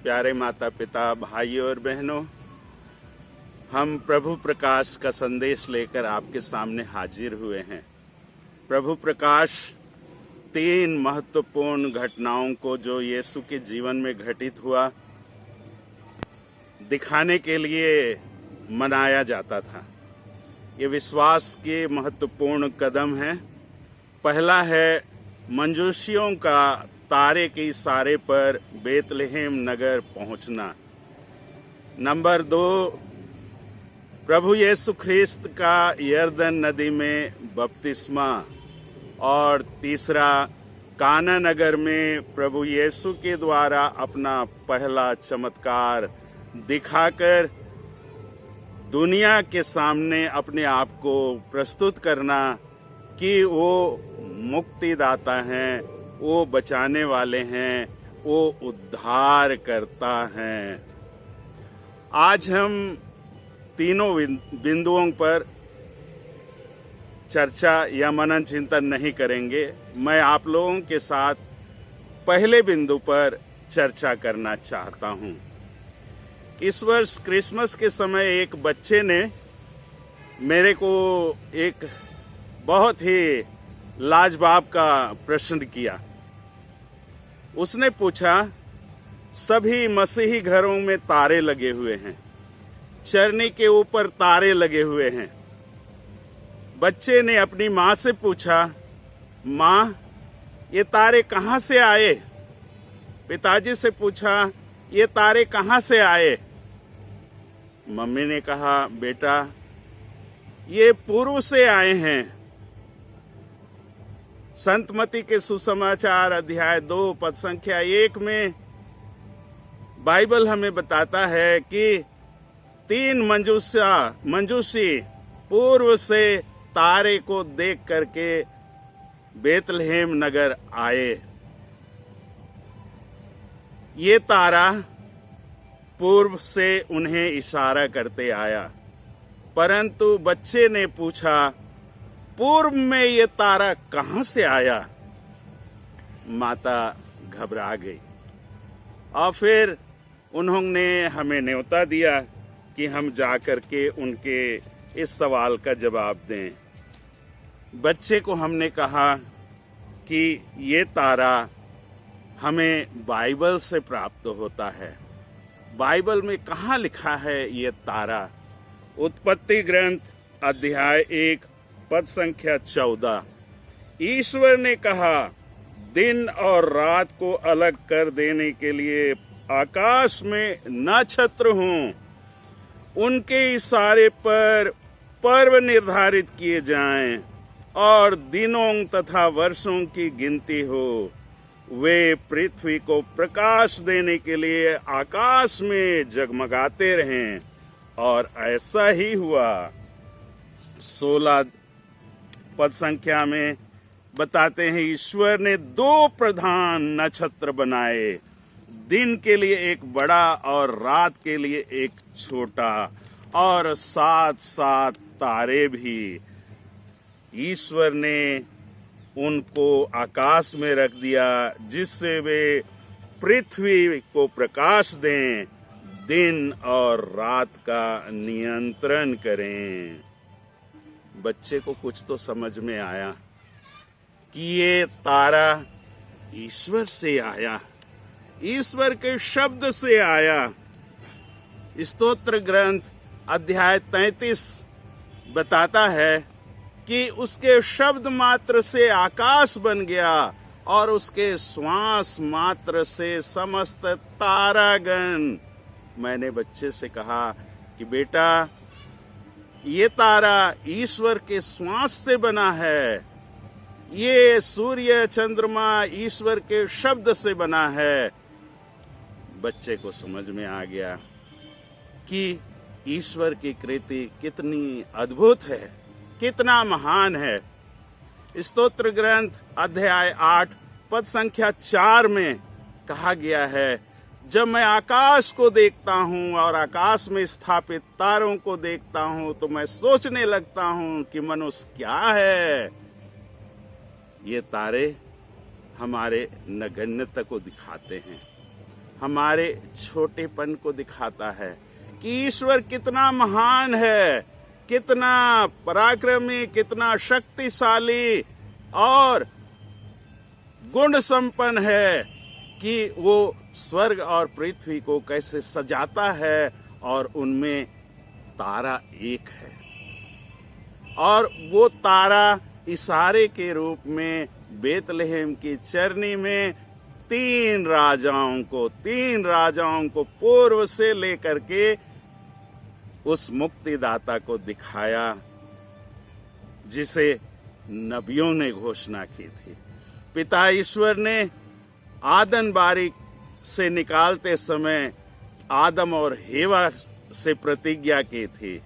प्यारे माता पिता, भाइयों और बहनों, हम प्रभु प्रकाश का संदेश लेकर आपके सामने हाजिर हुए हैं। प्रभु प्रकाश 3 महत्वपूर्ण घटनाओं को जो यीशु के जीवन में घटित हुआ दिखाने के लिए मनाया जाता था। ये विश्वास के महत्वपूर्ण कदम हैं। पहला है मंजूसियों का तारे के इशारे पर बेतलहम नगर पहुंचना। नंबर 2, प्रभु यीशु ख्रिस्त का यरदन नदी में बपतिस्मा। और तीसरा, काना नगर में प्रभु यीशु के द्वारा अपना पहला चमत्कार दिखाकर दुनिया के सामने अपने आप को प्रस्तुत करना कि वो मुक्तिदाता हैं, वो बचाने वाले हैं, वो उद्धार करता हैं। आज हम तीनों बिंदुओं पर चर्चा या मनन चिंतन नहीं करेंगे। मैं आप लोगों के साथ पहले बिंदु पर चर्चा करना चाहता हूं। इस वर्ष क्रिसमस के समय एक बच्चे ने मेरे को एक बहुत ही लाजवाब का प्रश्न किया। उसने पूछा, सभी मसीही घरों में तारे लगे हुए हैं, चरनी के ऊपर तारे लगे हुए हैं। बच्चे ने अपनी माँ से पूछा, माँ, ये तारे कहाँ से आए? पिताजी से पूछा, ये तारे कहाँ से आए? मम्मी ने कहा, बेटा, ये पूर्व से आए हैं। संत मत्ती के सुसमाचार अध्याय 2 पद संख्या 1 में बाइबल हमें बताता है कि 3 मंजूसी पूर्व से तारे को देख करके बेतलहम नगर आए। ये तारा पूर्व से उन्हें इशारा करते आया, परंतु बच्चे ने पूछा, पूर्व में ये तारा कहाँ से आया? माता घबरा गई और फिर उन्होंने हमें न्योता दिया कि हम जा करके उनके इस सवाल का जवाब दें। बच्चे को हमने कहा कि ये तारा हमें बाइबल से प्राप्त होता है। बाइबल में कहाँ लिखा है ये तारा? उत्पत्ति ग्रंथ अध्याय 1 पद संख्या 14। ईश्वर ने कहा, दिन और रात को अलग कर देने के लिए आकाश में नक्षत्र हों, उनके इशारे पर पर्व निर्धारित किए जाएं और दिनों तथा वर्षों की गिनती हो। वे पृथ्वी को प्रकाश देने के लिए आकाश में जगमगाते रहें, और ऐसा ही हुआ। 16 पद संख्या में बताते हैं, ईश्वर ने 2 प्रधान नक्षत्र बनाए, दिन के लिए एक बड़ा और रात के लिए एक छोटा, और 7 तारे भी। ईश्वर ने उनको आकाश में रख दिया, जिससे वे पृथ्वी को प्रकाश दें, दिन और रात का नियंत्रण करें। बच्चे को कुछ तो समझ में आया कि ये तारा ईश्वर से आया, ईश्वर के शब्द से आया। स्तोत्र ग्रंथ अध्याय 33 बताता है कि उसके शब्द मात्र से आकाश बन गया, और उसके श्वास मात्र से समस्त तारागण। मैंने बच्चे से कहा कि बेटा, ये तारा ईश्वर के श्वास से बना है, ये सूर्य चंद्रमा ईश्वर के शब्द से बना है। बच्चे को समझ में आ गया कि ईश्वर की कृति कितनी अद्भुत है, कितना महान है। स्तोत्र ग्रंथ अध्याय 8 पद संख्या 4 में कहा गया है, जब मैं आकाश को देखता हूँ और आकाश में स्थापित तारों को देखता हूँ, तो मैं सोचने लगता हूँ कि मनुष्य क्या है। ये तारे हमारे नगण्यता को दिखाते हैं, हमारे छोटेपन को दिखाता है कि ईश्वर कितना महान है, कितना पराक्रमी, कितना शक्तिशाली और गुण संपन्न है कि वो स्वर्ग और पृथ्वी को कैसे सजाता है और उनमें तारा एक है। और वो तारा इशारे के रूप में बेतलहम की चरनी में तीन राजाओं को पूर्व से लेकर के उस मुक्तिदाता को दिखाया जिसे नबियों ने घोषणा की थी। पिता ईश्वर ने आदम बारी से निकालते समय आदम और हेवा से प्रतिज्ञा की थी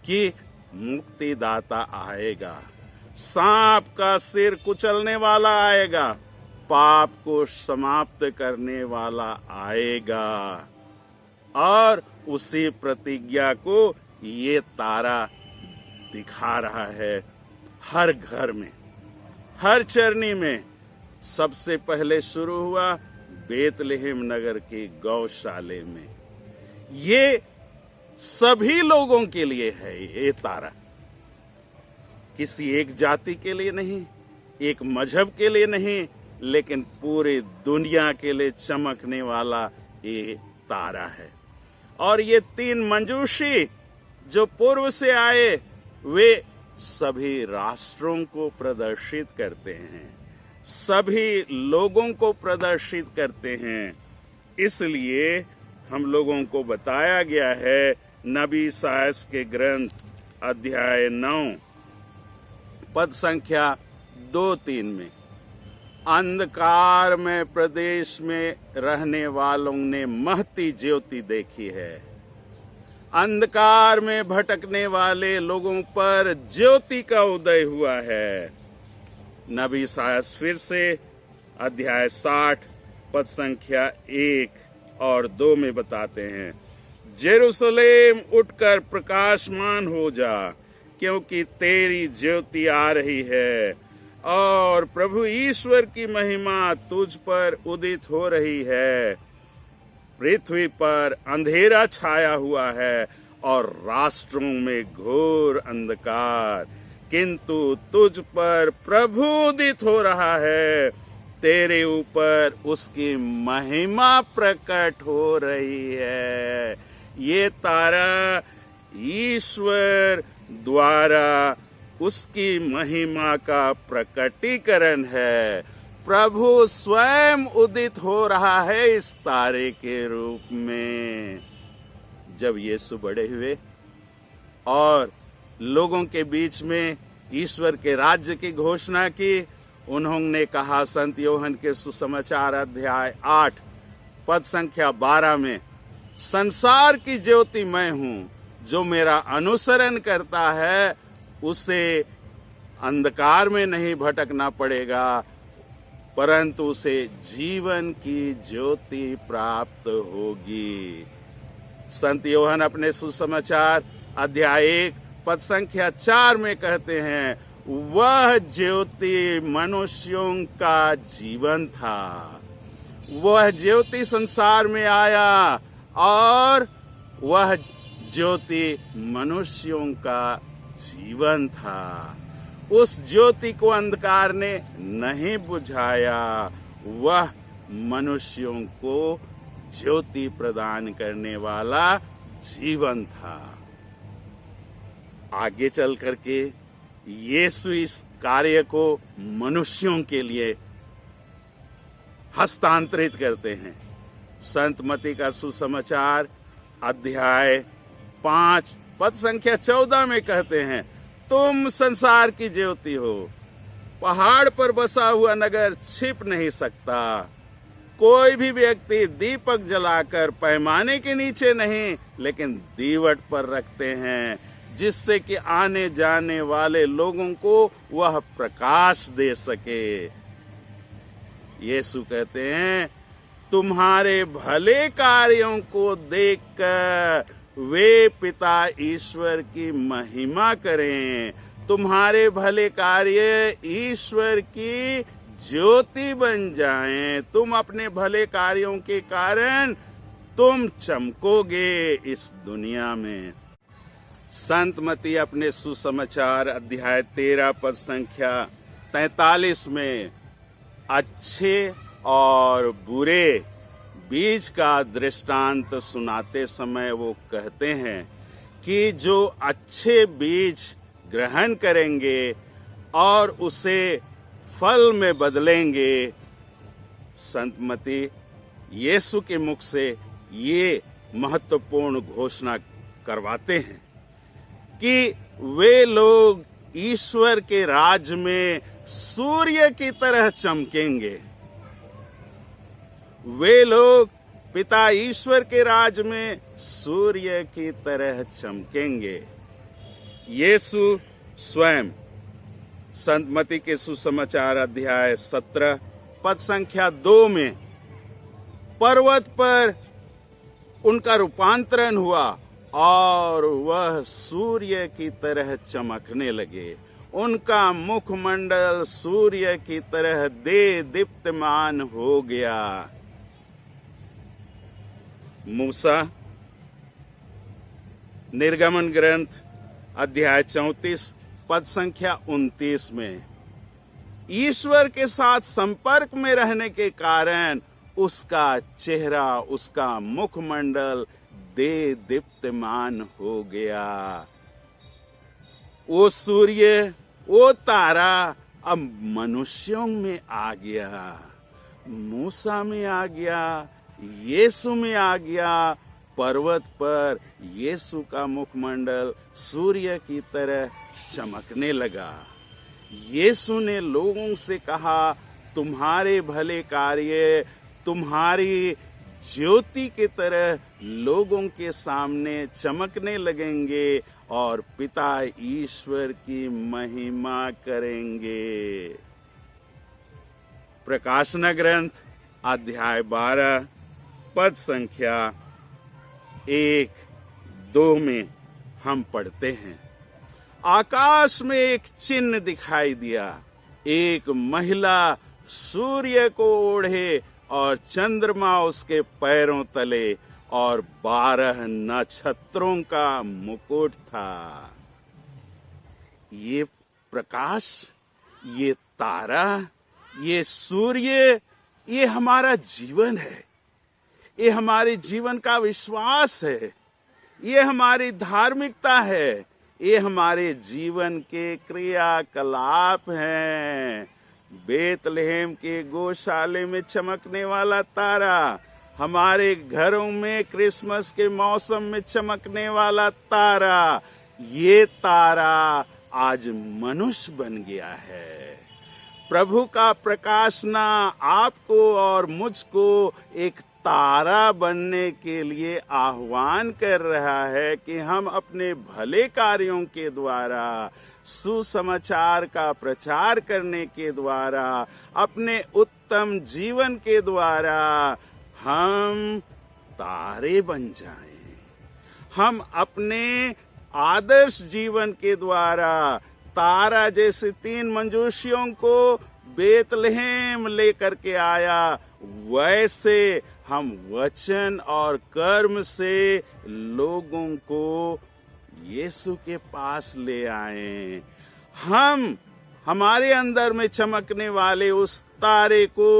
कि मुक्तिदाता आएगा, सांप का सिर कुचलने वाला आएगा, पाप को समाप्त करने वाला आएगा। और उसी प्रतिज्ञा को ये तारा दिखा रहा है हर घर में, हर चरनी में। सबसे पहले शुरू हुआ बेतलहम नगर के गौशाले में। ये सभी लोगों के लिए है ये तारा, किसी एक जाति के लिए नहीं, एक मजहब के लिए नहीं, लेकिन पूरे दुनिया के लिए चमकने वाला ये तारा है। और ये तीन मंजूषी जो पूर्व से आए वे सभी राष्ट्रों को प्रदर्शित करते हैं, सभी लोगों को प्रदर्शित करते हैं। इसलिए हम लोगों को बताया गया है नबी इसायास के ग्रंथ अध्याय 9 पद संख्या 2-3 में, अंधकार में प्रदेश में रहने वालों ने महती ज्योति देखी है। अंधकार में भटकने वाले लोगों पर ज्योति का उदय हुआ है। नबी इसायास फिर से अध्याय 60 पद संख्या 1 और 2 में बताते हैं, जेरूशलेम उठकर प्रकाशमान हो जा, क्योंकि तेरी ज्योति आ रही है और प्रभु ईश्वर की महिमा तुझ पर उदित हो रही है। पृथ्वी पर अंधेरा छाया हुआ है और राष्ट्रों में घोर अंधकार, किंतु तुझ पर प्रभु उदित हो रहा है, तेरे ऊपर उसकी महिमा प्रकट हो रही है। ये तारा ईश्वर द्वारा उसकी महिमा का प्रकटीकरण है। प्रभु स्वयं उदित हो रहा है इस तारे के रूप में। जब यीशु बड़े हुए और लोगों के बीच में ईश्वर के राज्य की घोषणा की, उन्होंने कहा संत यूहन्ना के सुसमाचार अध्याय 8 पद संख्या 12 में, संसार की ज्योति मैं हूँ, जो मेरा अनुसरण करता है उसे अंधकार में नहीं भटकना पड़ेगा, परंतु उसे जीवन की ज्योति प्राप्त होगी। संत यूहन्ना अपने सुसमाचार अध्याय 1 पद संख्या 4 में कहते हैं, वह ज्योति मनुष्यों का जीवन था। वह ज्योति संसार में आया और वह ज्योति मनुष्यों का जीवन था। उस ज्योति को अंधकार ने नहीं बुझाया, वह मनुष्यों को ज्योति प्रदान करने वाला जीवन था। आगे चल करके यीशु इस कार्य को मनुष्यों के लिए हस्तांतरित करते हैं। संत मत्ती का सुसमाचार अध्याय 5 पद संख्या 14 में कहते हैं, तुम संसार की ज्योति हो। पहाड़ पर बसा हुआ नगर छिप नहीं सकता। कोई भी व्यक्ति दीपक जलाकर पैमाने के नीचे नहीं, लेकिन दीवट पर रखते हैं, जिससे कि आने जाने वाले लोगों को वह प्रकाश दे सके। यीशु कहते हैं, तुम्हारे भले कार्यों को देखकर वे पिता ईश्वर की महिमा करें। तुम्हारे भले कार्य ईश्वर की ज्योति बन जाएं। तुम अपने भले कार्यों के कारण तुम चमकोगे इस दुनिया में। संत मती अपने सुसमाचार अध्याय 13 पद संख्या 43 में अच्छे और बुरे बीज का दृष्टांत सुनाते समय वो कहते हैं कि जो अच्छे बीज ग्रहण करेंगे और उसे फल में बदलेंगे, संत मती यीशु के मुख से ये महत्वपूर्ण घोषणा करवाते हैं कि वे लोग ईश्वर के राज में सूर्य की तरह चमकेंगे। वे लोग पिता ईश्वर के राज में सूर्य की तरह चमकेंगे। यीशु स्वयं संत मती के सुसमाचार अध्याय 17 पद संख्या 2 में पर्वत पर उनका रूपांतरण हुआ और वह सूर्य की तरह चमकने लगे। उनका मुखमंडल सूर्य की तरह दीप्तमान हो गया। मूसा निर्गमन ग्रंथ अध्याय 34 पद संख्या 29 में ईश्वर के साथ संपर्क में रहने के कारण उसका चेहरा, उसका मुखमंडल दीप्तमान हो गया। वो सूर्य, वो तारा अब मनुष्यों में आ गया, मूसा में आ गया, यीशु में आ गया। पर्वत पर यीशु का मुखमंडल सूर्य की तरह चमकने लगा। यीशु ने लोगों से कहा, तुम्हारे भले कार्य तुम्हारी ज्योति की तरह लोगों के सामने चमकने लगेंगे और पिता ईश्वर की महिमा करेंगे। प्रकाशन ग्रंथ अध्याय 12 पद संख्या 1-2 में हम पढ़ते हैं, आकाश में एक चिन्ह दिखाई दिया, एक महिला सूर्य को ओढ़े और चंद्रमा उसके पैरों तले और 12 नक्षत्रों का मुकुट था। ये प्रकाश, ये तारा, ये सूर्य, ये हमारा जीवन है। ये हमारे जीवन का विश्वास है। ये हमारी धार्मिकता है। ये हमारे जीवन के क्रियाकलाप हैं। बेतलहम के गौशाले में चमकने वाला तारा, हमारे घरों में क्रिसमस के मौसम में चमकने वाला तारा, ये तारा आज मनुष्य बन गया है। प्रभु का प्रकाशना आपको और मुझको एक तारा बनने के लिए आह्वान कर रहा है कि हम अपने भले कार्यों के द्वारा, सुसमाचार का प्रचार करने के द्वारा, अपने उत्तम जीवन के द्वारा हम तारे बन जाएं। हम अपने आदर्श जीवन के द्वारा तारा जैसे 3 मंजूषियों को बेतलहम लेकर के आया, वैसे हम वचन और कर्म से लोगों को यीशु के पास ले आए। हम हमारे अंदर में चमकने वाले उस तारे को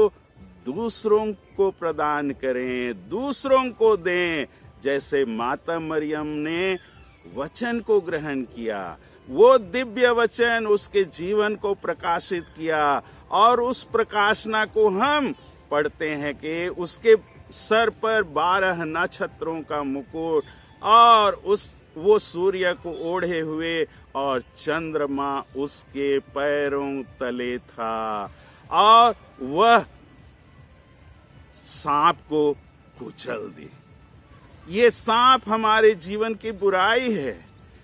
दूसरों को प्रदान करें, दूसरों को दें, जैसे माता मरियम ने वचन को ग्रहण किया, वो दिव्य वचन उसके जीवन को प्रकाशित किया और उस प्रकाशना को हम पढ़ते हैं कि उसके सर पर 12 नक्षत्रों का मुकुट और वो सूर्य को ओढ़े हुए और चंद्रमा उसके पैरों तले था और वह सांप को कुचल दी। ये सांप हमारे जीवन की बुराई है,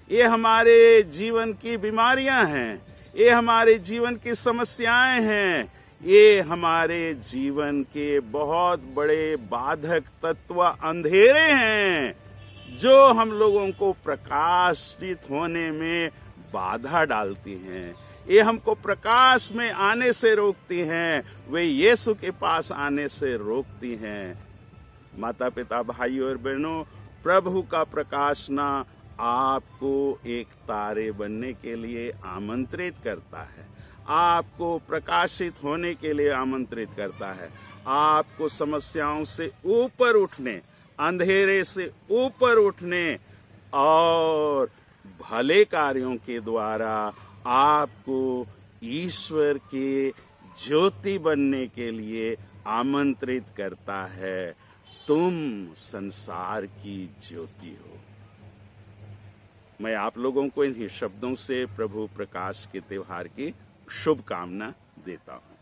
ये हमारे जीवन की बीमारियां हैं, ये हमारे जीवन की समस्याएं हैं, ये हमारे जीवन के बहुत बड़े बाधक तत्व अंधेरे हैं जो हम लोगों को प्रकाशित होने में बाधा डालती हैं। ये हमको प्रकाश में आने से रोकती हैं, वे यीशु के पास आने से रोकती हैं। माता पिता भाइयों और बहनों, प्रभु का प्रकाशना आपको एक तारे बनने के लिए आमंत्रित करता है, आपको प्रकाशित होने के लिए आमंत्रित करता है, आपको समस्याओं से ऊपर उठने, अंधेरे से ऊपर उठने और भले कार्यों के द्वारा आपको ईश्वर के ज्योति बनने के लिए आमंत्रित करता है। तुम संसार की ज्योति हो। मैं आप लोगों को इन्हीं शब्दों से प्रभु प्रकाश के त्योहार की शुभकामना देता हूँ।